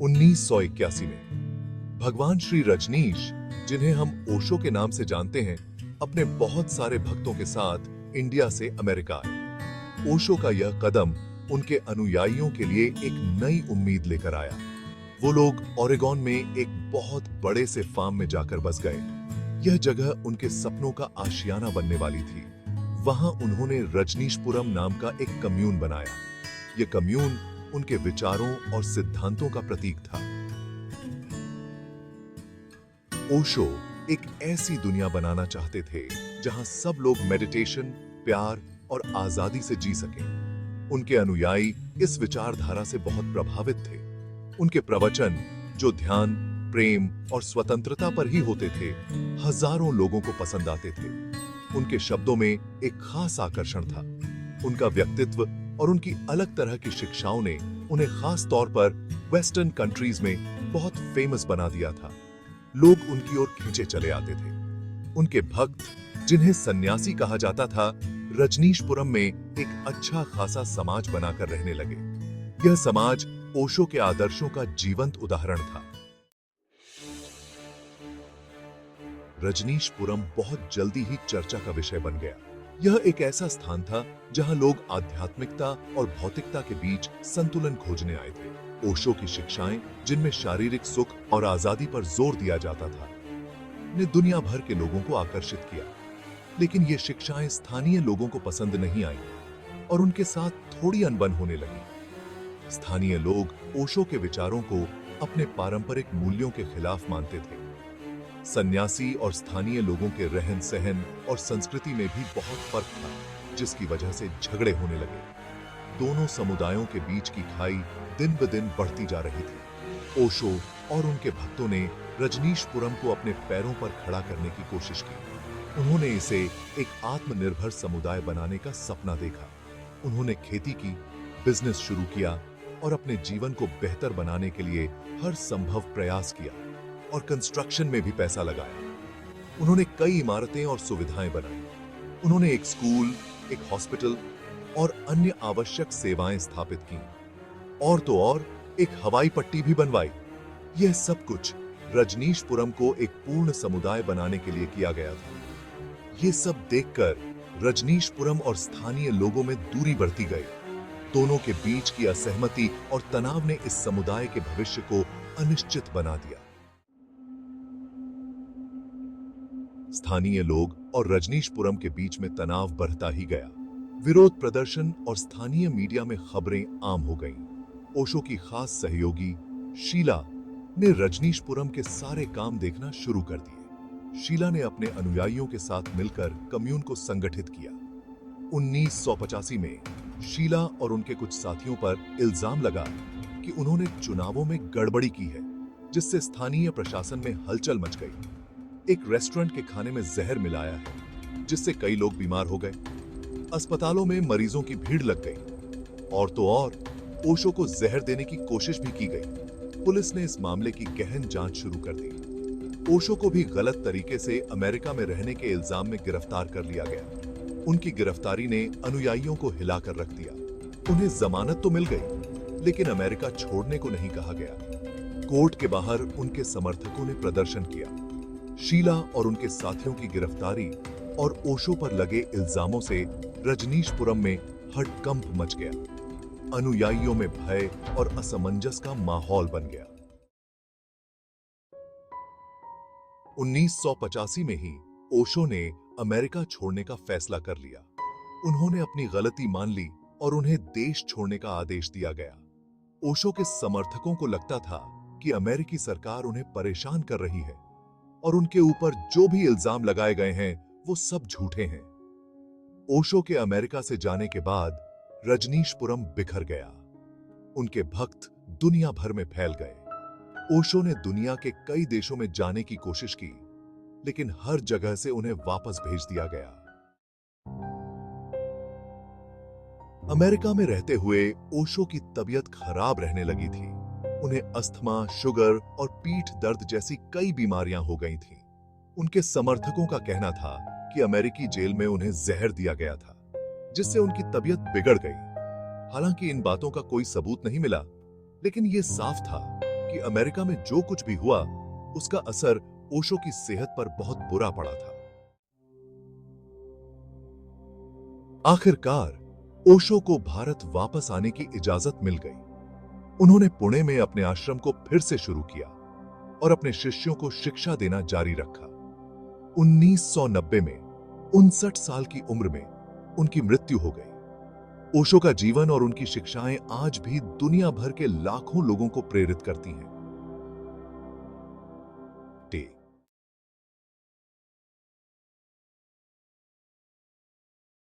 1981 में भगवान श्री रजनीश, जिन्हें हम ओशो के नाम से जानते हैं, अपने बहुत सारे भक्तों के साथ इंडिया से अमेरिका आए। ओशो का यह कदम उनके अनुयायियों के लिए एक नई उम्मीद लेकर आया। वो लोग ओरेगोन में एक बहुत बड़े से फार्म में जाकर बस गए। यह जगह उनके सपनों का आशियाना बनने वाली थी। वहां उन्होंने रजनीशपुरम नाम का एक कम्यून बनाया। यह कम्यून उनके विचारों और सिद्धांतों का प्रतीक था। ओशो एक ऐसी दुनिया बनाना चाहते थे जहां सब लोग मेडिटेशन, प्यार और आजादी से जी सकें। उनके अनुयायी इस विचारधारा से बहुत प्रभावित थे। उनके प्रवचन, जो ध्यान, प्रेम और स्वतंत्रता पर ही होते थे, हजारों लोगों को पसंद आते थे। उनके शब्दों में एक खास आकर्षण था। उनका व्यक्तित्व और उनकी अलग तरह की शिक्षाओं ने उन्हें खास तौर पर वेस्टर्न कंट्रीज में बहुत फेमस बना दिया था। लोग उनकी ओर खींचे चले आते थे। उनके भक्त, जिन्हें सन्यासी कहा जाता था, रजनीशपुरम में एक अच्छा खासा समाज बनाकर रहने लगे। यह समाज ओशो के आदर्शों का जीवंत उदाहरण था। रजनीशपुरम बहुत जल्दी ही चर्चा का विषय बन गया। यह एक ऐसा स्थान था जहां लोग आध्यात्मिकता और भौतिकता के बीच संतुलन खोजने आए थे। ओशो की शिक्षाएं, जिनमें शारीरिक सुख और आजादी पर जोर दिया जाता था, ने दुनिया भर के लोगों को आकर्षित किया। लेकिन ये शिक्षाएं स्थानीय लोगों को पसंद नहीं आईं और उनके साथ थोड़ी अनबन होने लगी। स्थानीय लोग ओशो के विचारों को अपने पारंपरिक मूल्यों के खिलाफ मानते थे। सन्यासी और स्थानीय लोगों के रहन सहन और संस्कृति में भी बहुत फर्क था, जिसकी वजह से झगड़े होने लगे। दोनों समुदायों के बीच की खाई दिन ब दिन बढ़ती जा रही थी। ओशो और उनके भक्तों ने रजनीशपुरम को अपने पैरों पर खड़ा करने की कोशिश की। उन्होंने इसे एक आत्मनिर्भर समुदाय बनाने का सपना देखा। उन्होंने खेती की, बिजनेस शुरू किया और अपने जीवन को बेहतर बनाने के लिए हर संभव प्रयास किया और कंस्ट्रक्शन में भी पैसा लगाया। उन्होंने कई इमारतें और सुविधाएं बनाई। उन्होंने एक स्कूल, एक हॉस्पिटल और अन्य आवश्यक सेवाएं स्थापित की। और तो और एक हवाई पट्टी भी बनवाई। यह सब कुछ रजनीशपुरम को एक पूर्ण समुदाय बनाने के लिए किया गया था। यह सब देखकर रजनीशपुरम और स्थानीय लोगों में दूरी बढ़ती गई। दोनों के बीच की असहमति और तनाव ने इस समुदाय के भविष्य को अनिश्चित बना दिया। स्थानीय लोग और रजनीशपुरम के बीच में तनाव बढ़ता ही गया। विरोध प्रदर्शन और स्थानीय मीडिया में खबरें आम हो गईं। ओशो की खास सहयोगी शीला ने रजनीशपुरम के सारे काम देखना शुरू कर दिए। शीला ने अपने अनुयायियों के साथ मिलकर कम्यून को संगठित किया। 1985 में शीला और उनके कुछ साथियों पर इल्जाम लगा कि उन्होंने चुनावों में गड़बड़ी की है, जिससे स्थानीय प्रशासन में हलचल मच गई। एक रेस्टोरेंट के खाने में जहर मिलाया है, जिससे कई लोग बीमार हो गए। अस्पतालों में मरीजों की भीड़ लग गई। और तो और ओशो को जहर देने की कोशिश भी की गई। पुलिस ने इस मामले की गहन जांच शुरू कर दी। ओशो को भी गलत तरीके से अमेरिका में रहने के इल्जाम में गिरफ्तार कर लिया गया। उनकी गिरफ्तारी ने अनुयायियों को हिलाकर रख दिया। उन्हें जमानत तो मिल गई, लेकिन अमेरिका छोड़ने को नहीं कहा गया। कोर्ट के बाहर उनके समर्थकों ने प्रदर्शन किया। शीला और उनके साथियों की गिरफ्तारी और ओशो पर लगे इल्जामों से रजनीशपुरम में हड़कंप मच गया। अनुयायियों में भय और असमंजस का माहौल बन गया। 1985 में ही ओशो ने अमेरिका छोड़ने का फैसला कर लिया। उन्होंने अपनी गलती मान ली और उन्हें देश छोड़ने का आदेश दिया गया। ओशो के समर्थकों को लगता था कि अमेरिकी सरकार उन्हें परेशान कर रही है और उनके ऊपर जो भी इल्जाम लगाए गए हैं वो सब झूठे हैं। ओशो के अमेरिका से जाने के बाद रजनीशपुरम बिखर गया। उनके भक्त दुनिया भर में फैल गए। ओशो ने दुनिया के कई देशों में जाने की कोशिश की, लेकिन हर जगह से उन्हें वापस भेज दिया गया। अमेरिका में रहते हुए ओशो की तबीयत खराब रहने लगी थी। उन्हें अस्थमा, शुगर और पीठ दर्द जैसी कई बीमारियां हो गई थीं। उनके समर्थकों का कहना था कि अमेरिकी जेल में उन्हें जहर दिया गया था, जिससे उनकी तबीयत बिगड़ गई। हालांकि इन बातों का कोई सबूत नहीं मिला, लेकिन यह साफ था कि अमेरिका में जो कुछ भी हुआ उसका असर ओशो की सेहत पर बहुत बुरा पड़ा था। आखिरकार ओशो को भारत वापस आने की इजाजत मिल गई। उन्होंने पुणे में अपने आश्रम को फिर से शुरू किया और अपने शिष्यों को शिक्षा देना जारी रखा। 1990 में 59 साल की उम्र में उनकी मृत्यु हो गई। ओशो का जीवन और उनकी शिक्षाएं आज भी दुनिया भर के लाखों लोगों को प्रेरित करती हैं।